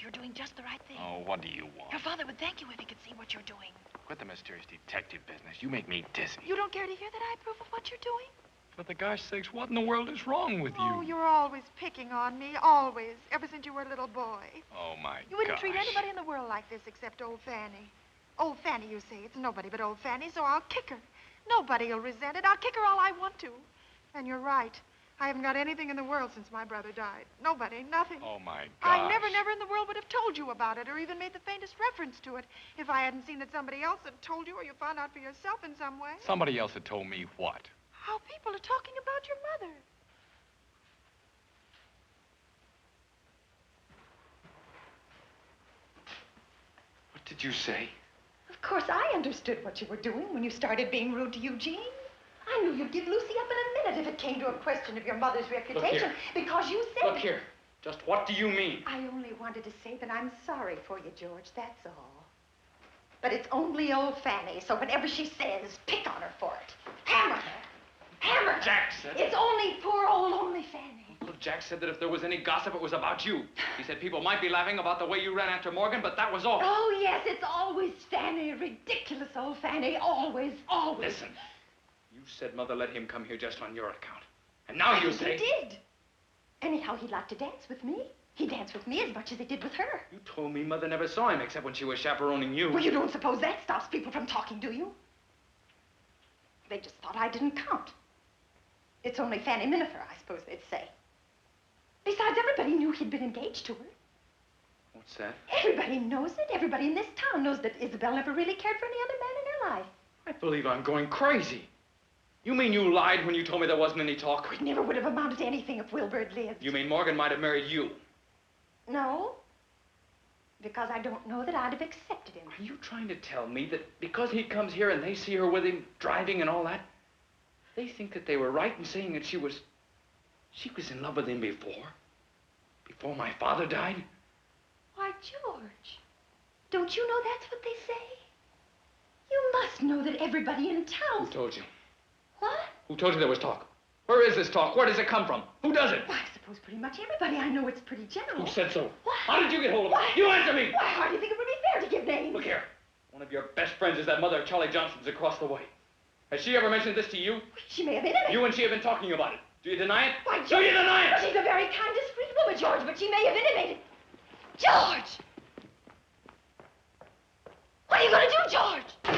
you're doing just the right thing. Oh, what do you want? Your father would thank you if he could see what you're doing. Quit the mysterious detective business. You make me dizzy. You don't care to hear that I approve of what you're doing? For the gosh sakes, what in the world is wrong with you? Oh, you're always picking on me, always, ever since you were a little boy. Oh, my You wouldn't gosh. treat anybody in the world like this except old Fanny. Old Fanny, you say. It's nobody but old Fanny, so I'll kick her. Nobody will resent it. I'll kick her all I want to. And you're right. I haven't got anything in the world since my brother died. Nobody, nothing. Oh, my gosh. I never in the world would have told you about it or even made the faintest reference to it if I hadn't seen that somebody else had told you or you found out for yourself in some way. Somebody else had told me what? How people are talking about your mother. What did you say? Of course, I understood what you were doing when you started being rude to Eugene. I knew you'd give Lucy up in a minute if it came to a question of your mother's reputation. Because you said... Look here. Just what do you mean? I only wanted to say that I'm sorry for you, George, that's all. But it's only old Fanny, so whatever she says, pick on her for it. Hammer her. Hammer her. Jack said... It's only poor old lonely Fanny. Well, Jack said that if there was any gossip, it was about you. He said people might be laughing about the way you ran after Morgan, but that was all. Oh, yes, it's always Fanny, ridiculous old Fanny, always, always. Listen, you said Mother let him come here just on your account. And now you say... He did. Anyhow, he'd like to dance with me. He danced with me as much as he did with her. You told me Mother never saw him except when she was chaperoning you. Well, you don't suppose that stops people from talking, do you? They just thought I didn't count. It's only Fanny Minifer, I suppose they'd say. Besides, everybody knew he'd been engaged to her. What's that? Everybody knows it. Everybody in this town knows that Isabel never really cared for any other man in her life. I believe I'm going crazy. You mean you lied when you told me there wasn't any talk? It never would have amounted to anything if Wilbur had lived. You mean Morgan might have married you? No, because I don't know that I'd have accepted him. Are you trying to tell me that because he comes here and they see her with him driving and all that, they think that they were right in saying that she was in love with him before my father died? Why, George, don't you know that's what they say? You must know that everybody in town... Who told you? What? Who told you there was talk? Where is this talk? Where does it come from? Who does it? Why, I suppose pretty much everybody. I know it's pretty general. Who said so? What? How did you get hold of Why? it? You answer me! Why, I hardly think it would be fair to give names. Look here. One of your best friends is that mother of Charlie Johnson's across the way. Has she ever mentioned this to you? She may have been in it. You and she have been talking about it. Do you deny it? Why, Do you deny Well, it? she's a very kind, discreet woman, George, but she may have intimated. George! What are you going to do, George?